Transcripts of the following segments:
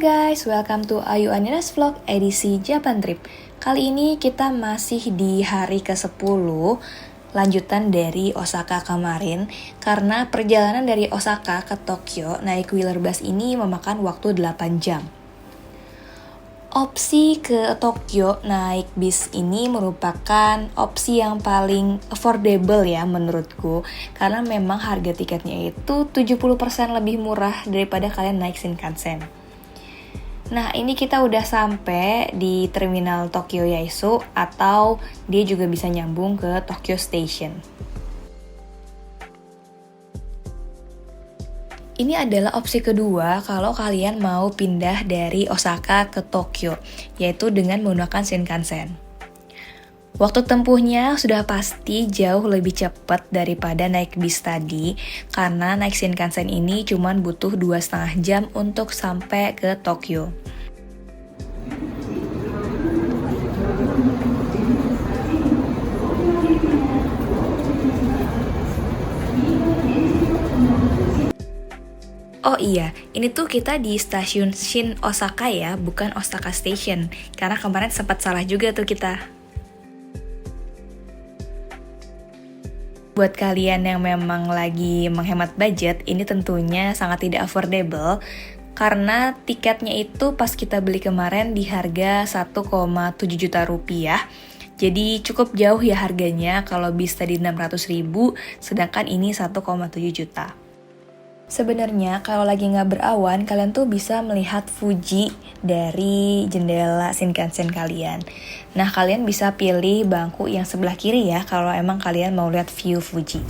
guys, welcome to Ayu Anira's Vlog edisi Japan Trip. Kali ini kita masih di hari ke-10, lanjutan dari Osaka kemarin. Karena perjalanan dari Osaka ke Tokyo naik Wheeler Bus ini memakan waktu 8 jam. Opsi ke Tokyo naik bis ini merupakan opsi yang paling affordable ya menurutku. Karena memang harga tiketnya itu 70% lebih murah daripada kalian naik Shinkansen. Nah, ini kita udah sampai di terminal Tokyo Yaiso atau dia juga bisa nyambung ke Tokyo Station. Ini adalah opsi kedua kalau kalian mau pindah dari Osaka ke Tokyo, yaitu dengan menggunakan Shinkansen. Waktu tempuhnya sudah pasti jauh lebih cepat daripada naik bis tadi, karena naik Shinkansen ini cuma butuh 2,5 jam untuk sampai ke Tokyo. Oh iya, ini tuh kita di stasiun Shin Osaka ya, bukan Osaka Station. Karena kemarin sempat salah juga tuh kita. Buat kalian yang memang lagi menghemat budget, ini tentunya sangat tidak affordable. Karena tiketnya itu pas kita beli kemarin di harga 1,7 juta rupiah. Jadi cukup jauh ya harganya, kalau bis tadi 600.000, sedangkan ini 1,7 juta. Sebenarnya kalau lagi nggak berawan, kalian tuh bisa melihat Fuji dari jendela Shinkansen kalian. Nah, kalian bisa pilih bangku yang sebelah kiri ya, kalau emang kalian mau lihat view Fuji.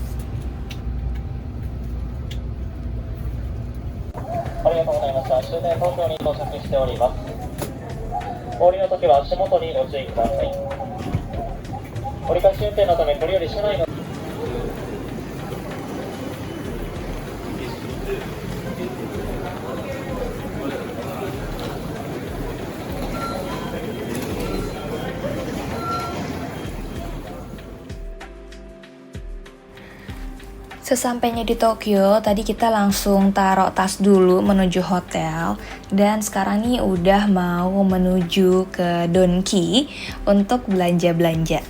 Sesampainya di Tokyo, tadi kita langsung taruh tas dulu menuju hotel. Dan sekarang nih udah mau menuju ke Donki untuk belanja-belanja.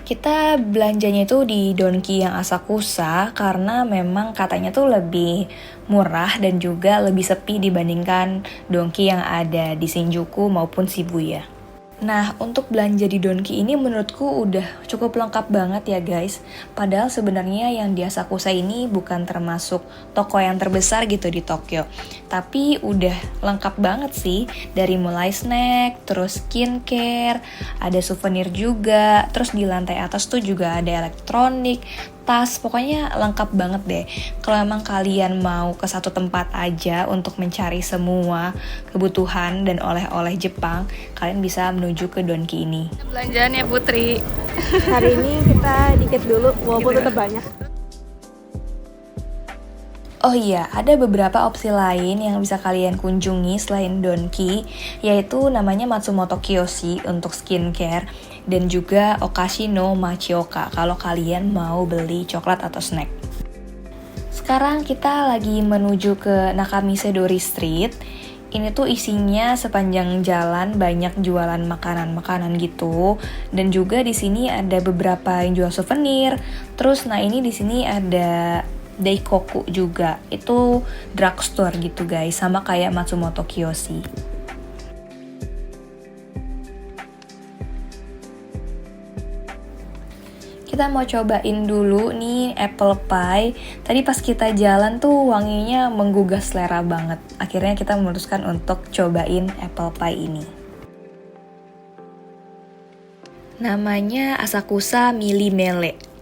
Kita belanjanya itu di Donki yang Asakusa karena memang katanya tuh lebih murah dan juga lebih sepi dibandingkan Donki yang ada di Shinjuku maupun Shibuya. Nah, untuk belanja di Donki ini menurutku udah cukup lengkap banget ya guys. Padahal sebenarnya yang di Asakusa ini bukan termasuk toko yang terbesar gitu di Tokyo. Tapi udah lengkap banget sih. Dari mulai snack, terus skincare, ada souvenir juga. Terus di lantai atas tuh juga ada elektronik, tas, pokoknya lengkap banget deh. Kalau emang kalian mau ke satu tempat aja untuk mencari semua kebutuhan dan oleh-oleh Jepang, kalian bisa menuju ke Donki ini. Belanjaan ya Putri. Hari ini kita dikit dulu, walaupun tetap banyak. Oh iya, ada beberapa opsi lain yang bisa kalian kunjungi selain Donki, yaitu namanya Matsumoto Kiyoshi untuk skincare, dan juga Okashi no Machioka kalau kalian mau beli coklat atau snack. Sekarang kita lagi menuju ke Nakamise Dori Street. Ini tuh isinya sepanjang jalan banyak jualan makanan-makanan gitu, dan juga di sini ada beberapa yang jual souvenir. Terus nah ini di sini ada Daikoku juga, itu drugstore gitu guys, sama kayak Matsumoto Kiyoshi. Kita mau cobain dulu nih apple pie. Tadi pas kita jalan tuh wanginya menggugah selera banget. Akhirnya kita memutuskan untuk cobain apple pie ini. Namanya Asakusa Mili Mele.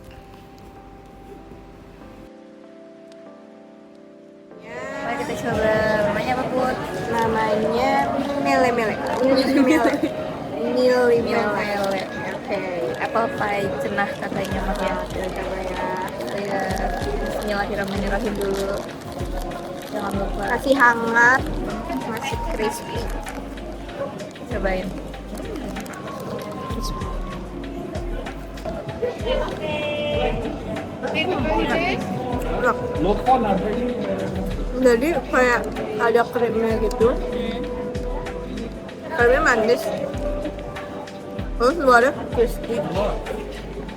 Mari kita coba. Namanya apa Put? Namanya mele-mele. Mele. Oke. Apple pie cenah katanya Mas ya. Kita coba ya. Saya Bismillahirrahmanirrahim dulu. Jangan lupa. Masih hangat, masih crispy. Cobain. Enak. Jadi kayak ada krimnya gitu. Krimnya manis. Terus luarnya crispy.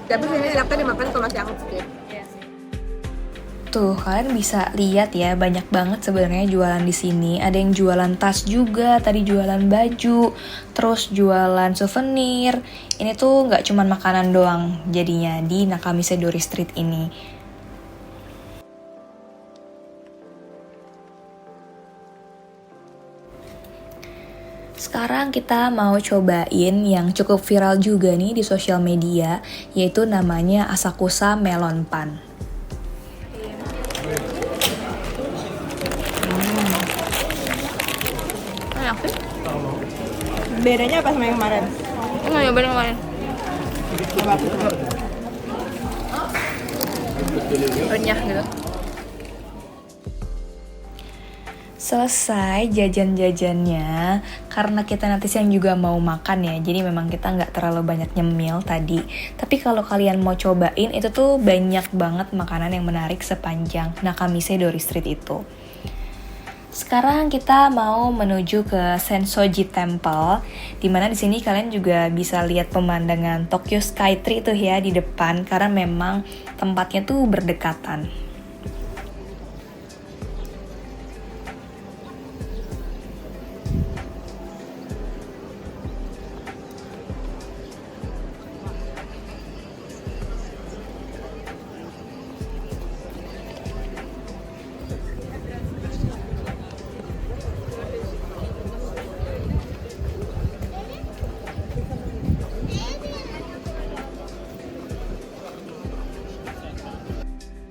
Tapi sini enaknya dimakan kalau masih hangat sedikit. Tuh, kalian bisa lihat ya, banyak banget sebenarnya jualan di sini. Ada yang jualan tas juga, tadi jualan baju, terus jualan souvenir. Ini tuh nggak cuma makanan doang jadinya di Nakamise Dori Street ini. Sekarang kita mau cobain yang cukup viral juga nih di sosial media, yaitu namanya Asakusa Melon Pan. Enak sih. Bedanya apa sama yang kemarin? Enggak nyobain kemarin. Renyah gitu. Selesai jajan-jajannya, karena kita nanti siang juga mau makan ya, jadi memang kita nggak terlalu banyak nyemil tadi. Tapi kalau kalian mau cobain, itu tuh banyak banget makanan yang menarik sepanjang Nakamise Dori Street itu. Sekarang kita mau menuju ke Sensoji Temple, dimana di sini kalian juga bisa lihat pemandangan Tokyo Skytree tuh ya di depan, karena memang tempatnya tuh berdekatan.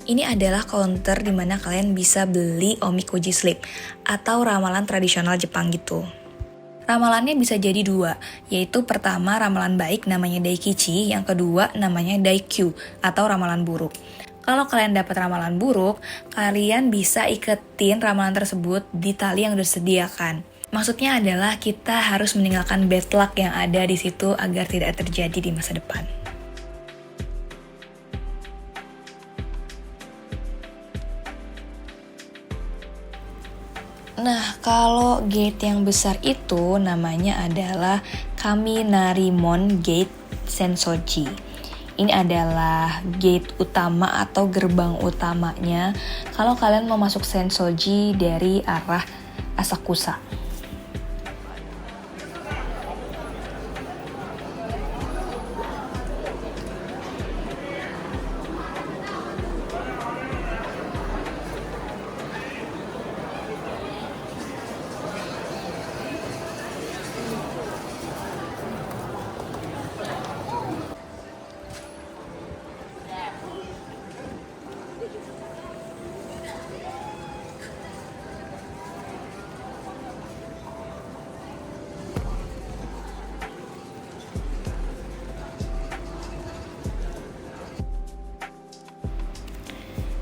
Ini adalah counter di mana kalian bisa beli omikoji slip atau ramalan tradisional Jepang gitu. Ramalannya bisa jadi dua, yaitu pertama ramalan baik namanya Daikichi, yang kedua namanya Daikyu atau ramalan buruk. Kalau kalian dapat ramalan buruk, kalian bisa iketin ramalan tersebut di tali yang sudah disediakan. Maksudnya adalah kita harus meninggalkan bad luck yang ada di situ agar tidak terjadi di masa depan. Nah, kalau gate yang besar itu namanya adalah Kaminarimon Gate Sensoji. Ini adalah gate utama atau gerbang utamanya kalau kalian mau masuk Sensoji dari arah Asakusa.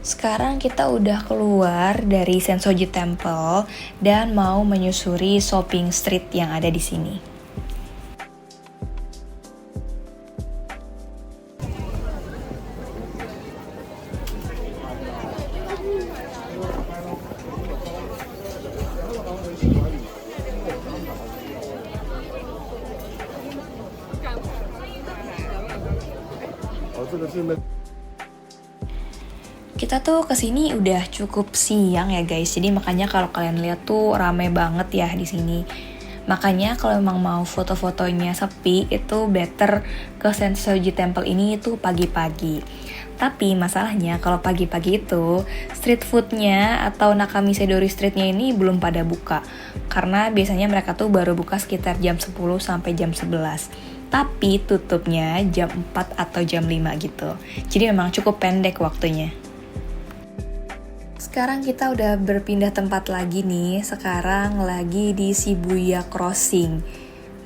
Sekarang kita udah keluar dari Sensoji Temple dan mau menyusuri shopping street yang ada di sini. Kita tuh kesini udah cukup siang ya guys, jadi makanya kalau kalian lihat tuh rame banget ya di sini. Makanya kalau memang mau foto-fotonya sepi, itu better ke Sensoji Temple ini tuh pagi-pagi. Tapi masalahnya kalau pagi-pagi itu street foodnya atau Nakamise Dori Streetnya ini belum pada buka. Karena biasanya mereka tuh baru buka sekitar jam 10 sampai jam 11. Tapi tutupnya jam 4 atau jam 5 gitu. Jadi memang cukup pendek waktunya. Sekarang kita udah berpindah tempat lagi nih, sekarang lagi di Shibuya Crossing.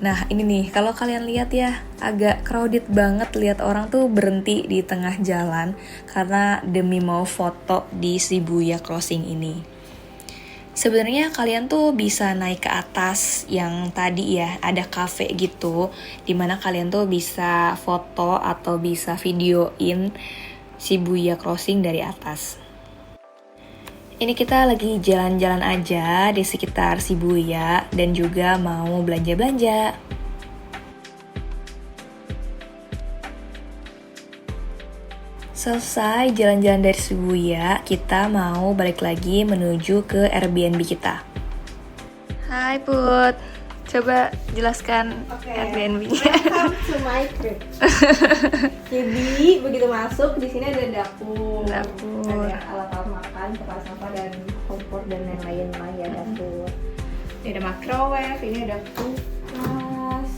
Nah ini nih, kalau kalian lihat ya, agak crowded banget lihat orang tuh berhenti di tengah jalan karena demi mau foto di Shibuya Crossing ini. Sebenarnya kalian tuh bisa naik ke atas yang tadi ya, ada cafe gitu, dimana kalian tuh bisa foto atau bisa videoin Shibuya Crossing dari atas. Ini kita lagi jalan-jalan aja di sekitar Shibuya dan juga mau belanja-belanja. Selesai jalan-jalan dari Shibuya, kita mau balik lagi menuju ke Airbnb kita. Hai Put, coba jelaskan Airbnb-nya. Welcome to my crib. Jadi begitu masuk di sini ada dapur, ada alat-alat makan, tempat sampah dan kompor dan lain-lain lah ya dapur. Ini ada microwave, ini ada kulkas.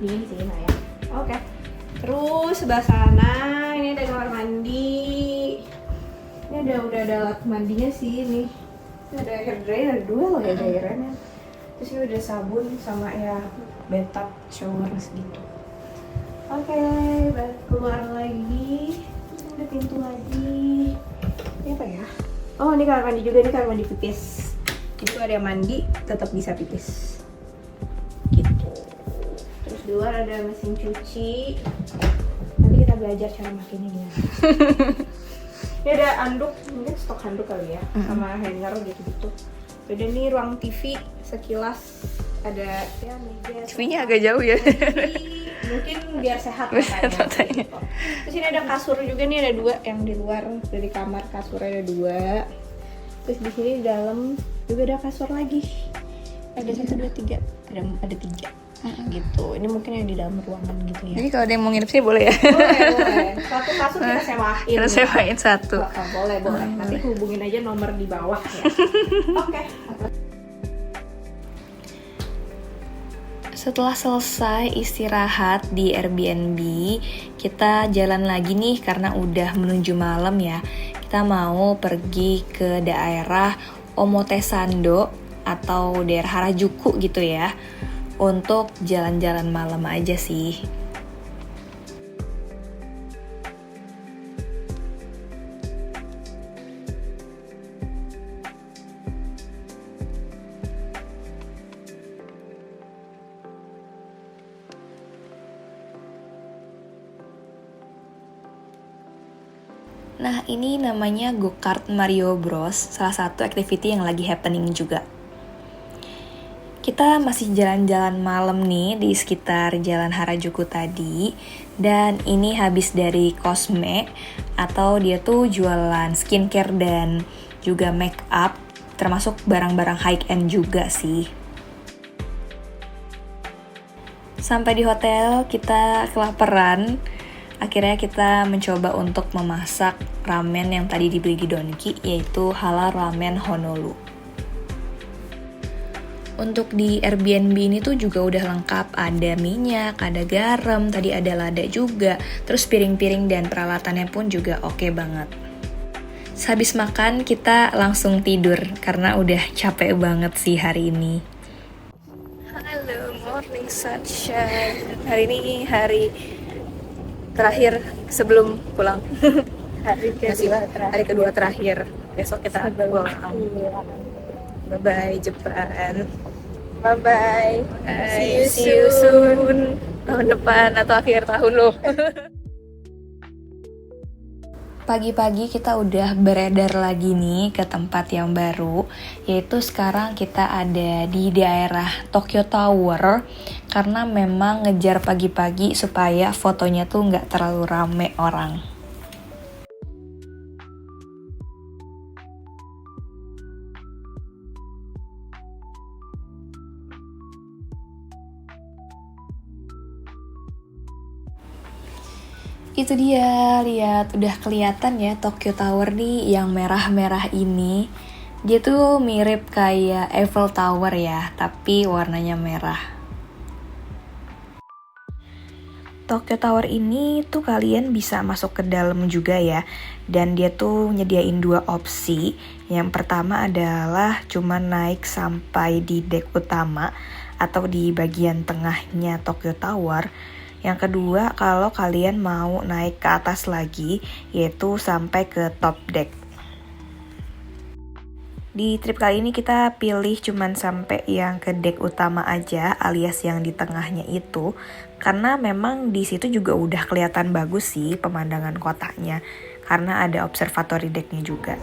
Dingin sih nah ya. Oke. Terus sebelah sana ini ada kamar mandi. Ini udah ada alat mandinya sih ini. Ini ada hair dryer, ada dua loh hair dryernya. Terus ini udah sabun sama ya bathtub shower segitu. Oke, keluar lagi. Ada pintu lagi. Ini apa ya? Oh, ini kamar mandi juga, ini kamar mandi pipis. Itu ada yang mandi, tetap bisa pipis. Gitu. Terus di luar ada mesin cuci. Nanti kita belajar cara makinnya gimana. Ini ada handuk, mungkin stok handuk kali ya, sama hanger gitu-gitu. Udah nih ruang TV sekilas ada ya meja. TV-nya agak jauh ya. Mungkin biar sehat matanya. Terus ini ada kasur juga nih, ada dua yang di luar dari kamar, kasurnya ada dua. Terus di sini di dalam juga ada kasur lagi. Ada 1, 2, 3, ada 3 gitu. Ini mungkin yang di dalam ruangan gitu ya. Jadi kalau ada yang mau nginep sih boleh ya? Boleh. Satu kasur kita sewain. Kita sewain satu. Boleh. Nanti hubungin aja nomor di bawah ya. Oke. Setelah selesai istirahat di Airbnb, kita jalan lagi nih karena udah menuju malam ya. Kita mau pergi ke daerah Omotesando atau daerah Harajuku gitu ya. Untuk jalan-jalan malam aja sih. Nah, ini namanya Go-Kart Mario Bros, salah satu activity yang lagi happening juga. Kita masih jalan-jalan malam nih di sekitar Jalan Harajuku tadi. Dan ini habis dari Cosme, atau dia tuh jualan skincare dan juga make up, termasuk barang-barang high end juga sih. Sampai di hotel, kita kelaparan. Akhirnya kita mencoba untuk memasak ramen yang tadi dibeli di Donki, yaitu Halal Ramen Honolulu. Untuk di Airbnb ini tuh juga udah lengkap, ada minyak, ada garam, tadi ada lada juga, terus piring-piring dan peralatannya pun juga oke banget. Sehabis makan kita langsung tidur karena udah capek banget sih hari ini. Halo, morning sunshine. Hari ini hari terakhir sebelum pulang. Hari kedua terakhir. Besok kita pulang. Bye-bye Jepang. Bye-bye. See you soon. Tahun depan atau akhir tahun loh. Pagi-pagi kita udah beredar lagi nih ke tempat yang baru. Yaitu sekarang kita ada di daerah Tokyo Tower. Karena memang ngejar pagi-pagi supaya fotonya tuh nggak terlalu rame orang. Itu dia, lihat udah kelihatan ya Tokyo Tower nih yang merah-merah ini. Dia tuh mirip kayak Eiffel Tower ya, tapi warnanya merah. Tokyo Tower ini tuh kalian bisa masuk ke dalam juga ya. Dan dia tuh nyediain 2 opsi. Yang pertama adalah cuma naik sampai di deck utama atau di bagian tengahnya Tokyo Tower. Yang kedua, kalau kalian mau naik ke atas lagi, yaitu sampai ke top deck. Di trip kali ini kita pilih cuman sampai yang ke deck utama aja, alias yang di tengahnya itu. Karena memang di situ juga udah kelihatan bagus sih pemandangan kotanya. Karena ada observatory decknya juga.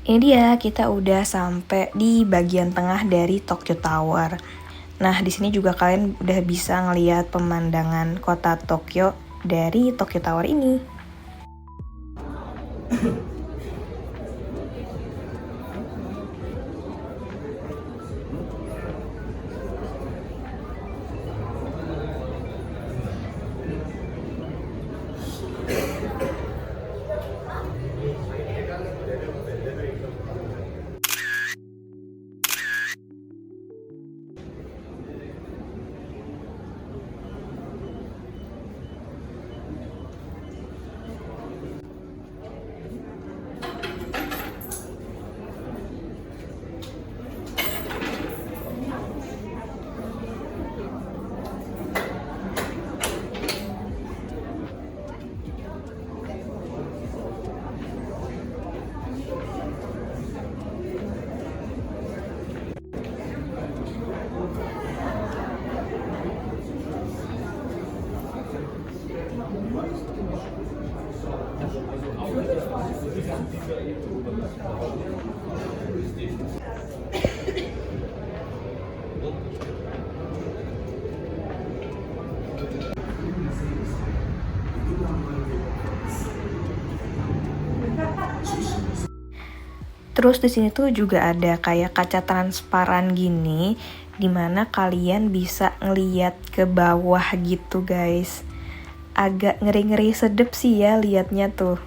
Ini dia, kita udah sampai di bagian tengah dari Tokyo Tower. Nah, di sini juga kalian udah bisa ngelihat pemandangan kota Tokyo dari Tokyo Tower ini. Terus di sini tuh juga ada kayak kaca transparan gini, dimana kalian bisa ngeliat ke bawah gitu guys. Agak ngeri-ngeri sedep sih ya liatnya tuh.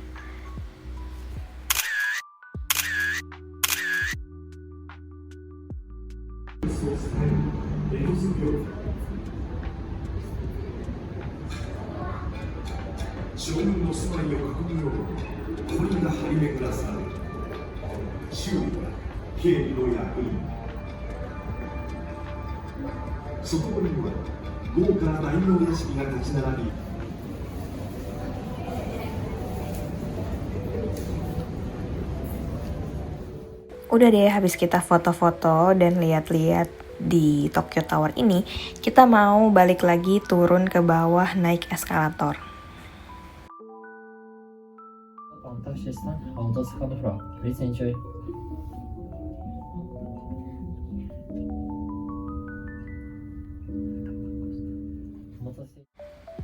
Udah deh, habis kita foto-foto dan lihat-lihat di Tokyo Tower ini, kita mau balik lagi turun ke bawah naik eskalator.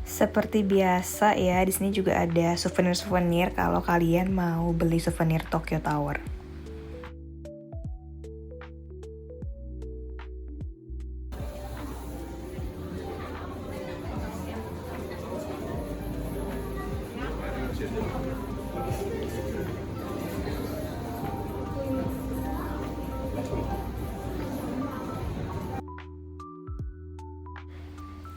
Seperti biasa ya, di sini juga ada souvenir-souvenir kalau kalian mau beli souvenir Tokyo Tower.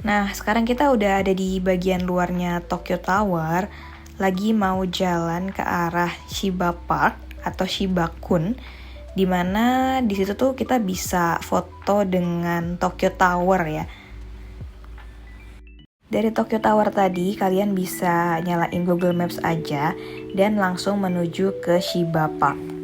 Nah, sekarang kita udah ada di bagian luarnya Tokyo Tower, lagi mau jalan ke arah Shiba Park atau Shiba-kun, dimana di situ tuh kita bisa foto dengan Tokyo Tower ya. Dari Tokyo Tower tadi kalian bisa nyalain Google Maps aja dan langsung menuju ke Shiba Park.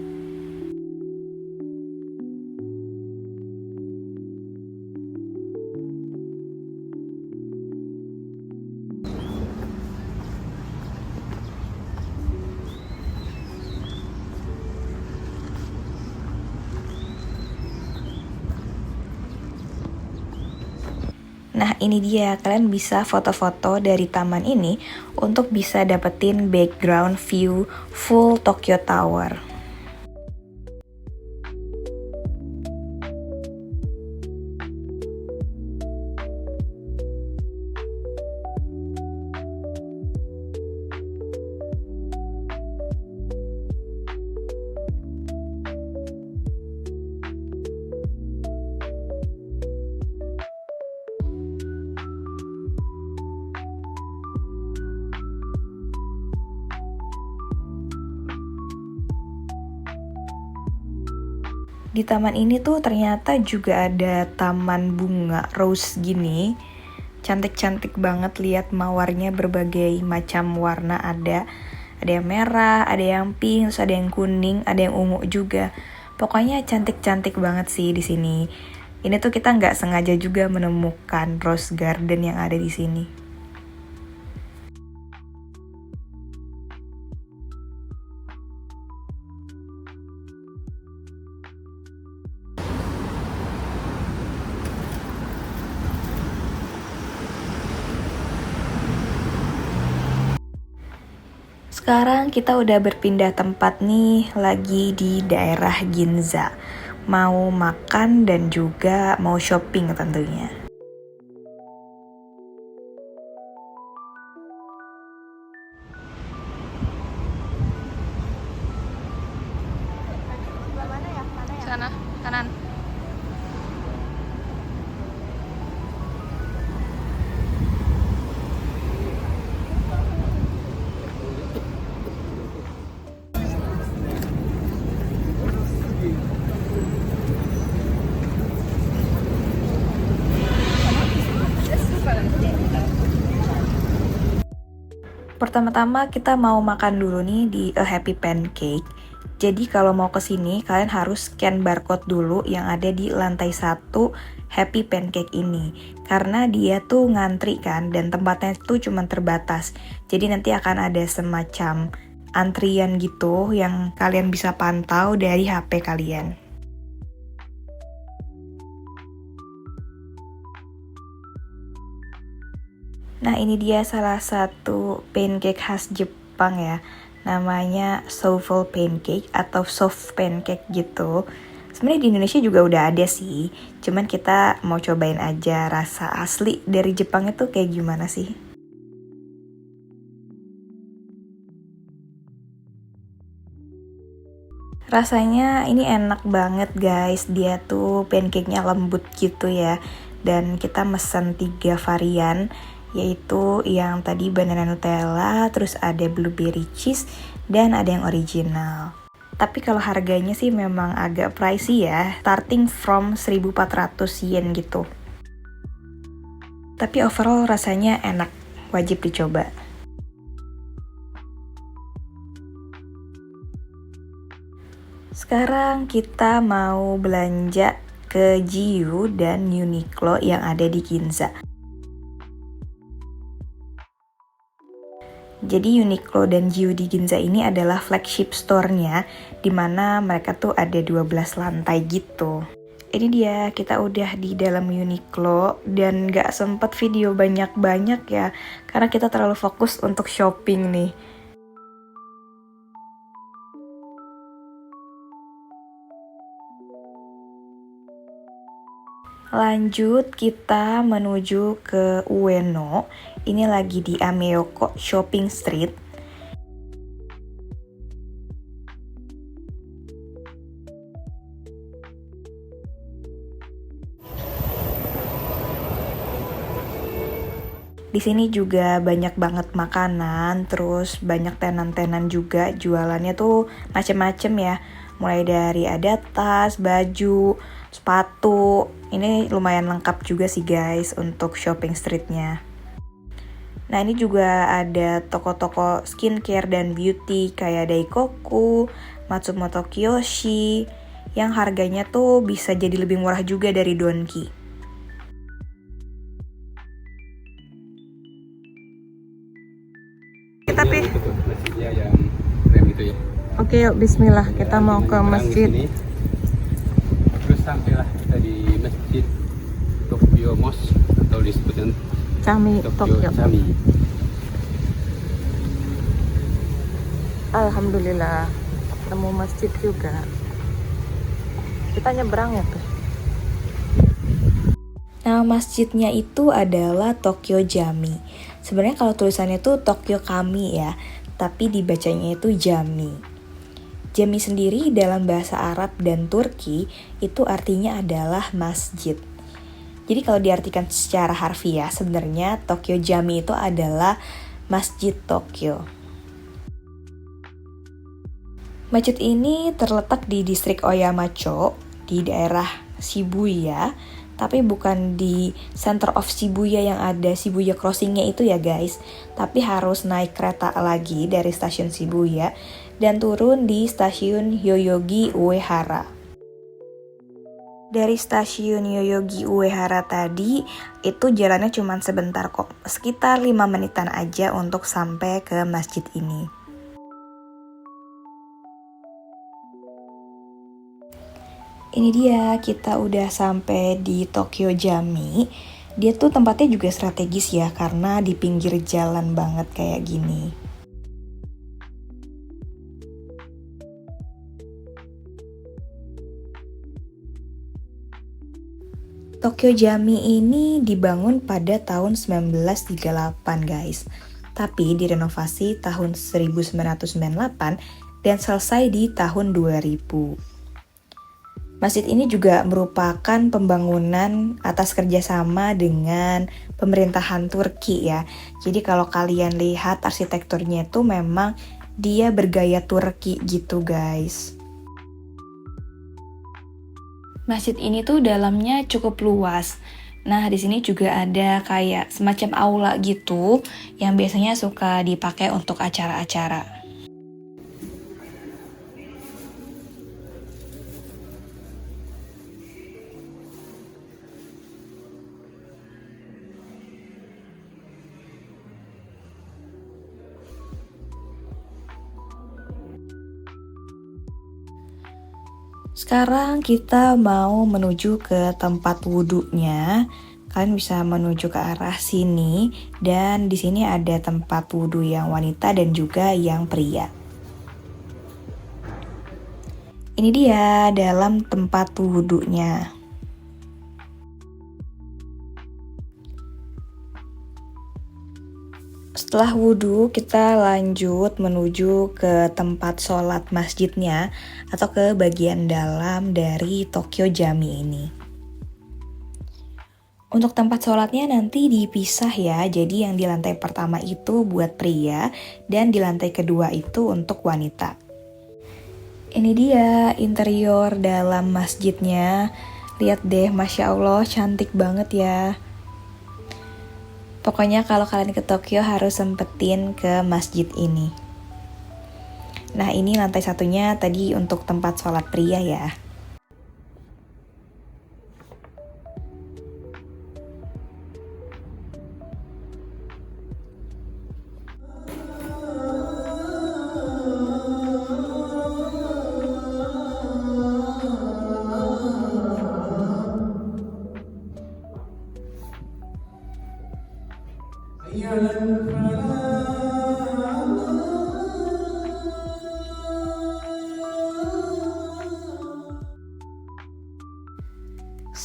Nah ini dia, kalian bisa foto-foto dari taman ini untuk bisa dapetin background view full Tokyo Tower. Di taman ini tuh ternyata juga ada taman bunga rose gini. Cantik-cantik banget, lihat mawarnya berbagai macam warna ada. Ada yang merah, ada yang pink, terus ada yang kuning, ada yang ungu juga. Pokoknya cantik-cantik banget sih di sini. Ini tuh kita nggak sengaja juga menemukan rose garden yang ada di sini. Sekarang kita udah berpindah tempat nih, lagi di daerah Ginza. Mau makan dan juga mau shopping tentunya. Sana, kanan. Pertama-tama kita mau makan dulu nih di A Happy Pancake. Jadi kalau mau kesini kalian harus scan barcode dulu yang ada di lantai 1 Happy Pancake ini. Karena dia tuh ngantri kan dan tempatnya tuh cuma terbatas. Jadi nanti akan ada semacam antrian gitu yang kalian bisa pantau dari HP kalian. Nah ini dia salah satu pancake khas Jepang ya. Namanya souffle pancake atau soft pancake gitu. Sebenarnya di Indonesia juga udah ada sih. Cuman kita mau cobain aja rasa asli dari Jepang itu kayak gimana sih. Rasanya ini enak banget guys. Dia tuh pancake-nya lembut gitu ya. Dan kita mesen 3 varian, yaitu yang tadi banana Nutella, terus ada blueberry cheese, dan ada yang original. Tapi kalau harganya sih memang agak pricey ya, starting from 1.400 yen gitu. Tapi overall rasanya enak, wajib dicoba. Sekarang kita mau belanja ke GU dan Uniqlo yang ada di Ginza. Jadi Uniqlo dan GU di Ginza ini adalah flagship store-nya, dimana mereka tuh ada 12 lantai gitu. Ini dia, kita udah di dalam Uniqlo dan gak sempet video banyak-banyak ya, karena kita terlalu fokus untuk shopping nih. Lanjut kita menuju ke Ueno. Ini lagi di Ameoko Shopping Street. Di sini juga banyak banget makanan, terus banyak tenan-tenan juga, jualannya tuh macem-macem ya. Mulai dari ada tas, baju, sepatu. Ini lumayan lengkap juga sih guys untuk shopping streetnya. Nah ini juga ada toko-toko skincare dan beauty kayak Daikoku, Matsumoto Kiyoshi, yang harganya tuh bisa jadi lebih murah juga dari Donki. Tapi masjidnya yang rem itu ya. oke yuk bismillah, kita mau ke masjid. Terus sampailah kita di masjid Tokyo Mosque atau disebutkan Chami Tokyo. Chami. Alhamdulillah ketemu masjid juga. Kita nyebrang ya tuh. Nama masjidnya itu adalah Tokyo Jami. Sebenarnya kalau tulisannya tuh Tokyo Kami ya, tapi dibacanya itu Jami. Jami sendiri dalam bahasa Arab dan Turki itu artinya adalah masjid. Jadi kalau diartikan secara harfiah sebenarnya Tokyo Jami itu adalah Masjid Tokyo. Masjid ini terletak di distrik Oyamacho di daerah Shibuya, tapi bukan di center of Shibuya yang ada Shibuya crossingnya itu ya guys, tapi harus naik kereta lagi dari stasiun Shibuya dan turun di stasiun Yoyogi Uehara. Dari stasiun Yoyogi Uehara tadi itu jalannya cuma sebentar kok, sekitar 5 menitan aja untuk sampai ke masjid ini. Ini dia, kita udah sampai di Tokyo Jami. Dia tuh tempatnya juga strategis ya, karena di pinggir jalan banget kayak gini. Tokyo Jami ini dibangun pada tahun 1938 guys. Tapi direnovasi tahun 1998 dan selesai di tahun 2000. Masjid ini juga merupakan pembangunan atas kerjasama dengan pemerintahan Turki ya. Jadi kalau kalian lihat arsitekturnya itu memang dia bergaya Turki gitu guys. Masjid ini tuh dalamnya cukup luas. Nah, di sini juga ada kayak semacam aula gitu yang biasanya suka dipakai untuk acara-acara. Sekarang kita mau menuju ke tempat wudhunya. Kalian bisa menuju ke arah sini dan di sini ada tempat wudhu yang wanita dan juga yang pria. Ini dia dalam tempat wudhunya. Setelah wudhu, kita lanjut menuju ke tempat sholat masjidnya atau ke bagian dalam dari Tokyo Jami ini. Untuk tempat sholatnya nanti dipisah ya, jadi yang di lantai pertama itu buat pria dan di lantai kedua itu untuk wanita. Ini dia interior dalam masjidnya. Lihat deh, Masya Allah cantik banget ya. Pokoknya kalau kalian ke Tokyo harus sempetin ke masjid ini. Nah, ini lantai satunya tadi untuk tempat sholat pria ya.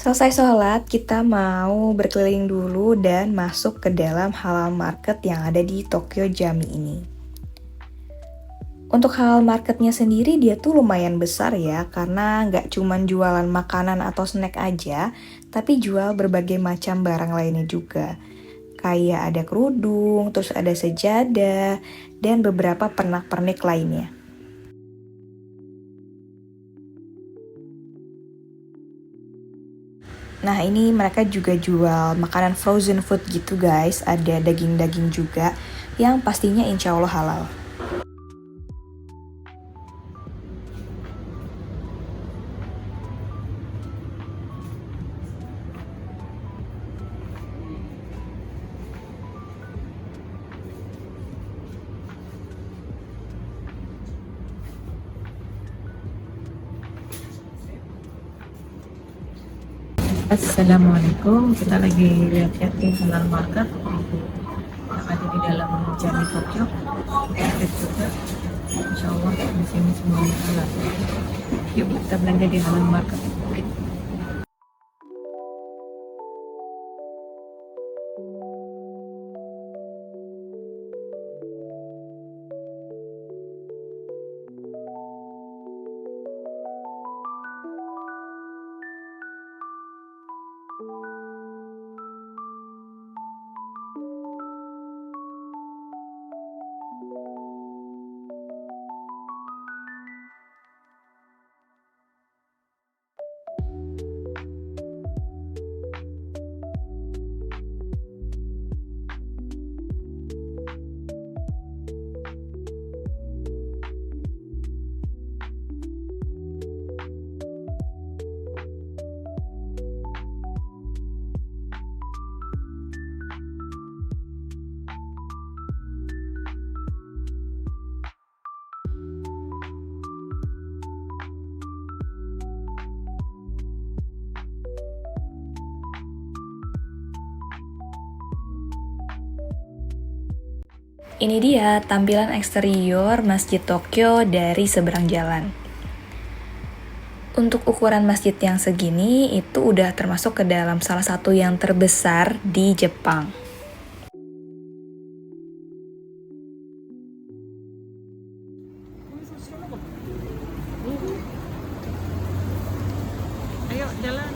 Selesai sholat, kita mau berkeliling dulu dan masuk ke dalam halal market yang ada di Tokyo Jami ini. Untuk halal marketnya sendiri dia tuh lumayan besar ya, karena nggak cuman jualan makanan atau snack aja, tapi jual berbagai macam barang lainnya juga. Kayak ada kerudung, terus ada sejadah, dan beberapa pernak-pernik lainnya. Nah, ini mereka juga jual makanan frozen food gitu guys. Ada daging-daging juga yang pastinya insya Allah halal. Assalamualaikum, kita lagi lihat-lihat di halal market yang ada di dalam Jami Tokyo. Kita lihat juga, insya Allah di sini semuanya halal. Yuk kita belanja di halal market. Ini dia tampilan eksterior Masjid Tokyo dari seberang jalan. Untuk ukuran masjid yang segini itu udah termasuk ke dalam salah satu yang terbesar di Jepang. Ayo jalan.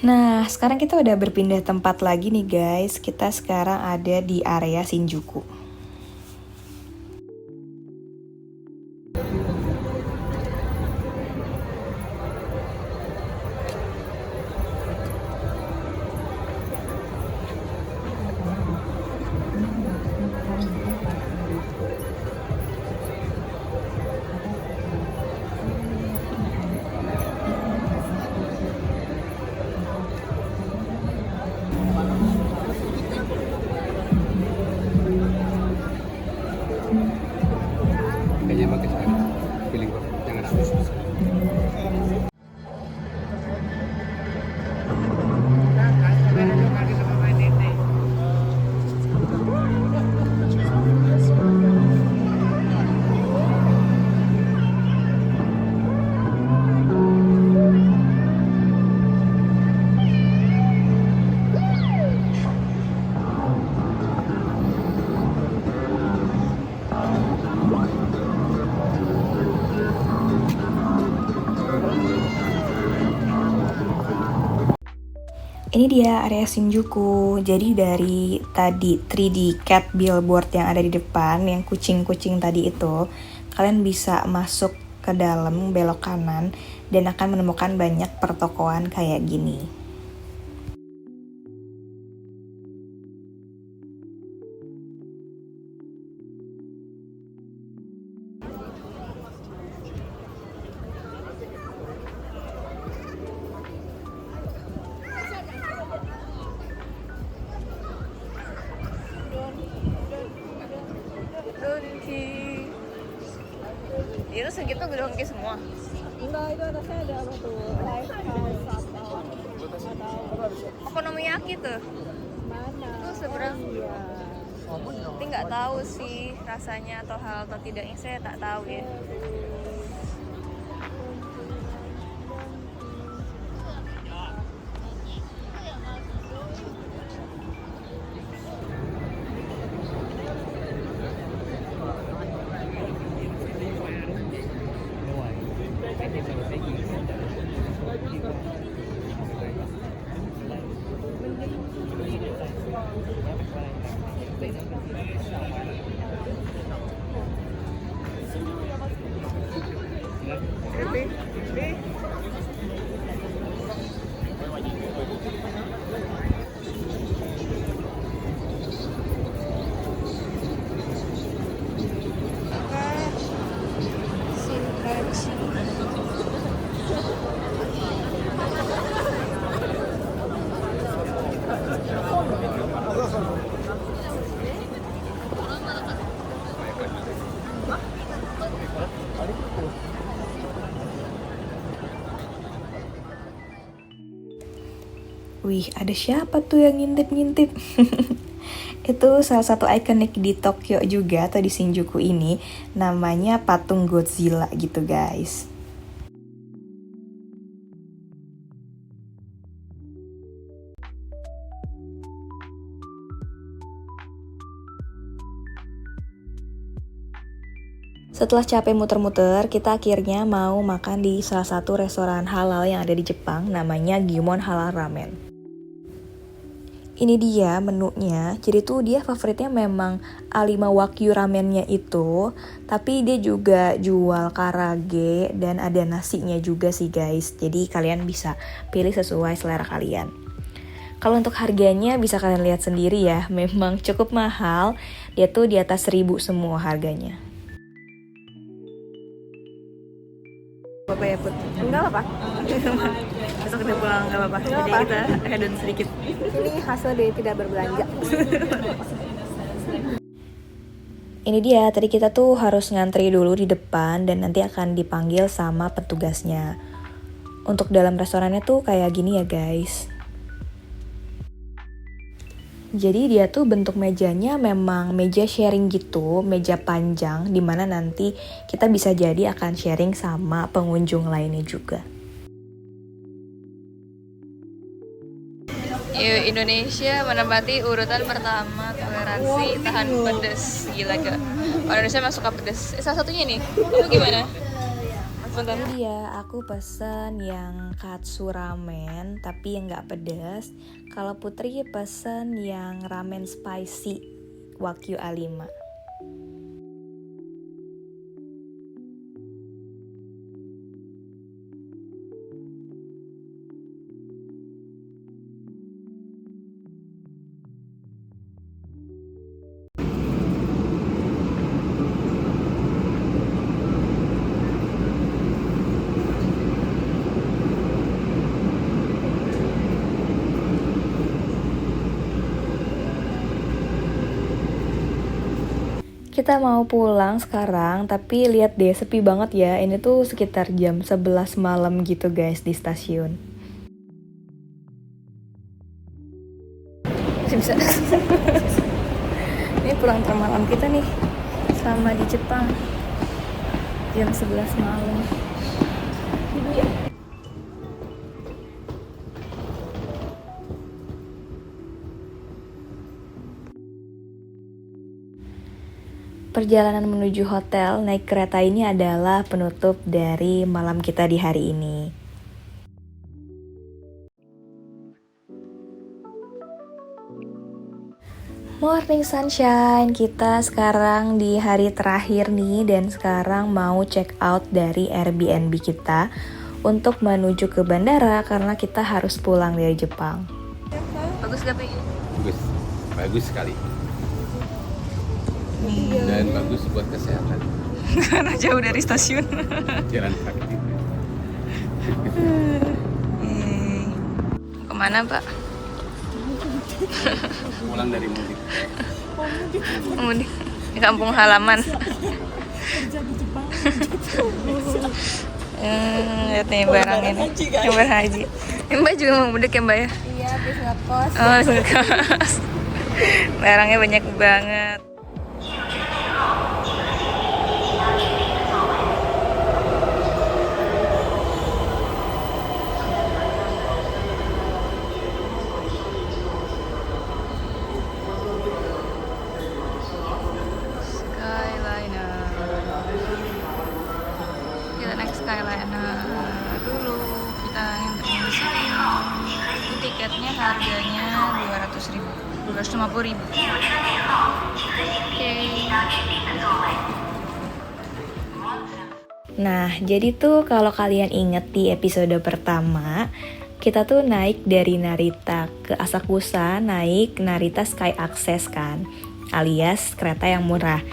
Nah, sekarang kita udah berpindah tempat lagi nih guys. Kita sekarang ada di area Shinjuku. Kayaknya pakai sana. Feeling kok. Jangan habis. Ini dia area Shinjuku. Jadi dari tadi 3D cat billboard yang ada di depan, yang kucing-kucing tadi itu, kalian bisa masuk ke dalam belok kanan dan akan menemukan banyak pertokoan kayak gini. Donki. Itu segitu donki semua. Enggak, itu atasnya ada apa tuh? Lifehouse atau Okonomiyaki tuh. mana? Tuh seberang. Iya. Tapi nggak tahu sih rasanya atau hal atau tidaknya, saya tak tahu ya. Wih, ada siapa tuh yang ngintip-ngintip? Itu salah satu ikonik di Tokyo juga atau di Shinjuku ini, namanya patung Godzilla gitu guys. Setelah capek muter-muter, kita akhirnya mau makan di salah satu restoran halal yang ada di Jepang, namanya Gimon Halal Ramen. Ini dia menunya, jadi tuh dia favoritnya memang A5 Wagyu ramennya itu, tapi dia juga jual karage dan ada nasinya juga sih guys, jadi kalian bisa pilih sesuai selera kalian. Kalau untuk harganya bisa kalian lihat sendiri ya, memang cukup mahal, dia tuh di atas 1.000 semua harganya. Apa ya Put? Enggak apa. Besok kita pulang enggak apa-apa. Jadi kita hedon sedikit. Ini hasil dari tidak berbelanja. Ini dia, tadi kita tuh harus ngantri dulu di depan dan nanti akan dipanggil sama petugasnya. Untuk dalam restorannya tuh kayak gini ya guys. Jadi dia tuh bentuk mejanya memang meja sharing gitu, meja panjang, dimana nanti kita bisa jadi akan sharing sama pengunjung lainnya juga. Indonesia menempati urutan pertama toleransi tahan pedas. Gila gak? Orang Indonesia emang suka pedas. Salah satunya nih, kamu gimana? Bentar. Ini dia, aku pesen yang katsu ramen tapi yang nggak pedas. Kalau Putri pesen yang ramen spicy Wagyu A5. Kita mau pulang sekarang, tapi lihat deh sepi banget ya. Ini tuh sekitar jam 11 malam gitu guys di stasiun. Bisa. Ini pulang termalam kita nih, sama di Jepang. Jam 11 malam. Perjalanan menuju hotel naik kereta ini adalah penutup dari malam kita di hari ini. Morning sunshine, kita sekarang di hari terakhir nih dan sekarang mau check out dari Airbnb kita untuk menuju ke bandara karena kita harus pulang dari Jepang. Bagus gak, Pi? Bagus, bagus sekali. Dan bagus buat kesehatan. Karena jauh dari stasiun. Jalan kaki. Kemana, Pak? Pulang dari mudik. Mudik di kampung halaman. Lihat nih barang ini, yang berhaji. Mbak juga mau mudik ya, Mbak ya? Iya, habis ngekos. Oh, habis ngekos. Barangnya banyak banget. Kita naik Skyliner dulu, kita ngantri di sini. Ini tiketnya harganya 250.000. Oke. Nah, jadi tuh kalau kalian inget di episode pertama, kita tuh naik dari Narita ke Asakusa, naik Narita Sky Access kan, alias kereta yang murah.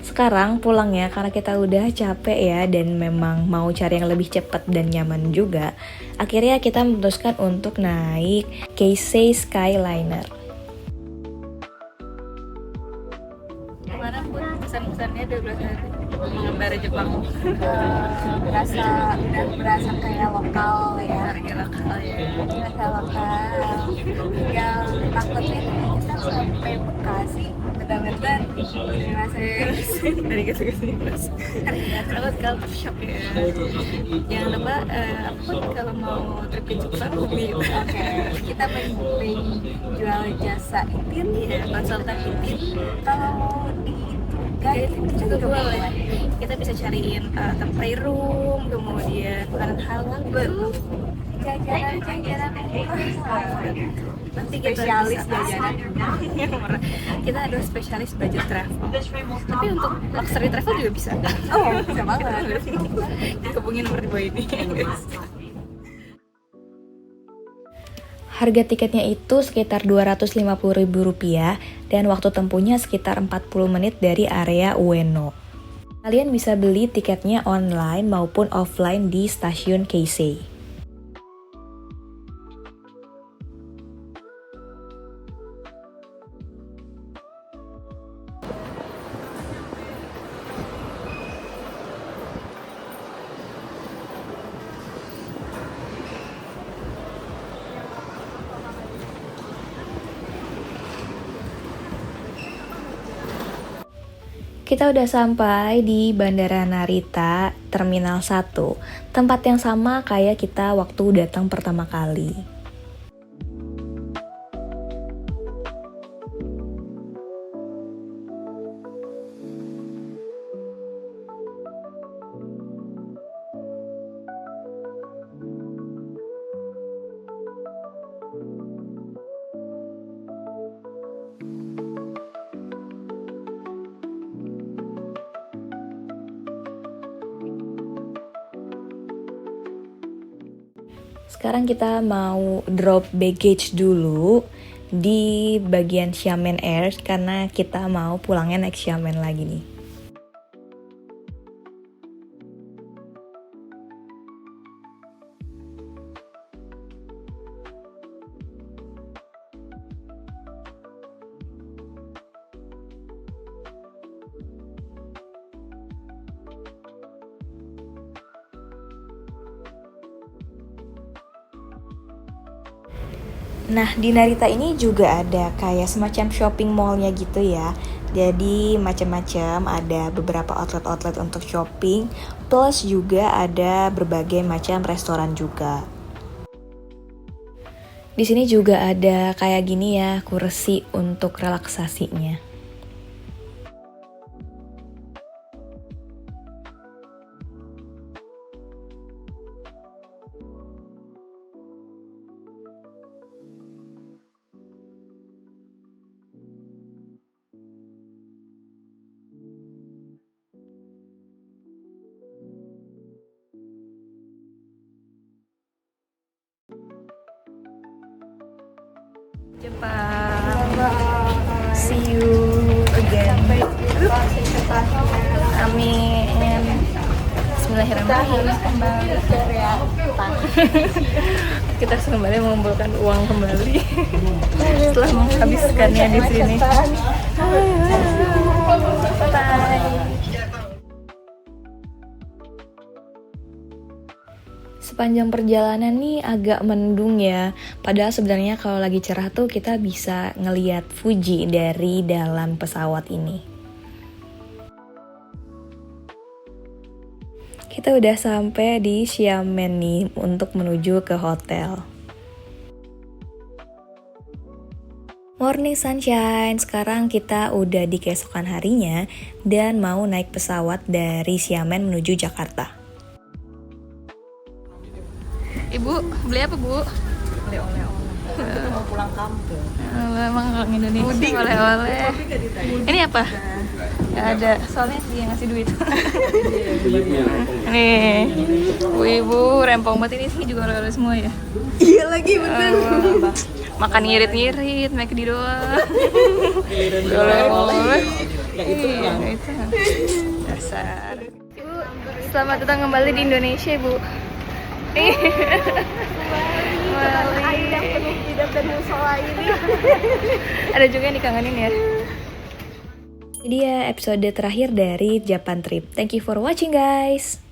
Sekarang pulangnya karena kita udah capek ya dan memang mau cari yang lebih cepat dan nyaman juga. Akhirnya kita memutuskan untuk naik Keisei Skyliner. Kemarin pun pesan-pesannya 12 hari mengembara Jepang. Berasa kayak lokal ya. Harga lokal ya. Berasa lokal. Yang takutnya kita sampai Bekasi benar-benar ngerasa Dari kesini takut culture shock ya. Jangan lupa aku kalau mau trip ke Jepang hubungi kita. Oke, kita menjual jasa itin Ya, konsultan itin. kalau mau di guide Itu juga boleh. Kita bisa cariin tempat room, kemudian makanan halal, jajanan nanti kita spesialis bisa jajanan. kita ada spesialis budget travel. Tapi untuk luxury travel juga bisa. Oh, bisa banget. Hubungin nomor di bawah ini. Harga tiketnya itu sekitar Rp250.000 dan waktu tempuhnya sekitar 40 menit dari area Ueno. Kalian bisa beli tiketnya online maupun offline di stasiun Keisei. Kita udah sampai di Bandara Narita, Terminal 1. Tempat yang sama kayak kita waktu datang pertama kali. Sekarang kita mau drop baggage dulu di bagian Xiamen Air karena kita mau pulangnya naik Xiamen lagi nih. Nah, di Narita ini juga ada kayak semacam shopping mallnya gitu ya. Jadi macam-macam, ada beberapa outlet-outlet untuk shopping, plus juga ada berbagai macam restoran juga. Di sini juga ada kayak gini ya, kursi untuk relaksasinya. Jepang. See you again. Amin. Bismillahirrahmanirrahim. Kembali ke Jakarta. Kita harus kembali mengumpulkan uang kembali setelah menghabiskannya di sini. Bye. Sepanjang perjalanan nih agak mendung ya. Padahal sebenarnya kalau lagi cerah tuh kita bisa ngelihat Fuji dari dalam pesawat ini. Kita udah sampai di Xiamen nih untuk menuju ke hotel. Morning sunshine, sekarang kita udah di keesokan harinya dan mau naik pesawat dari Xiamen menuju Jakarta. Ibu, beli apa Bu? Beli oleh-oleh. Mau pulang kampung. Emang orang Indonesia oleh-oleh. Ini apa? Gak ada, soalnya dia ngasih duit. Nih, ibu rempong banget, ini sih juga oleh-oleh semua ya? Iya lagi bener. Makan ngirit-ngirit, make di doang. Oleh-oleh. Ya itu yang itu. Dasar. Ibu, selamat datang kembali di Indonesia, Bu. Kembali yang penuh hidup dan musola ini. Ada juga yang dikangenin ya. Ini dia episode terakhir dari Japan Trip. Thank you for watching guys.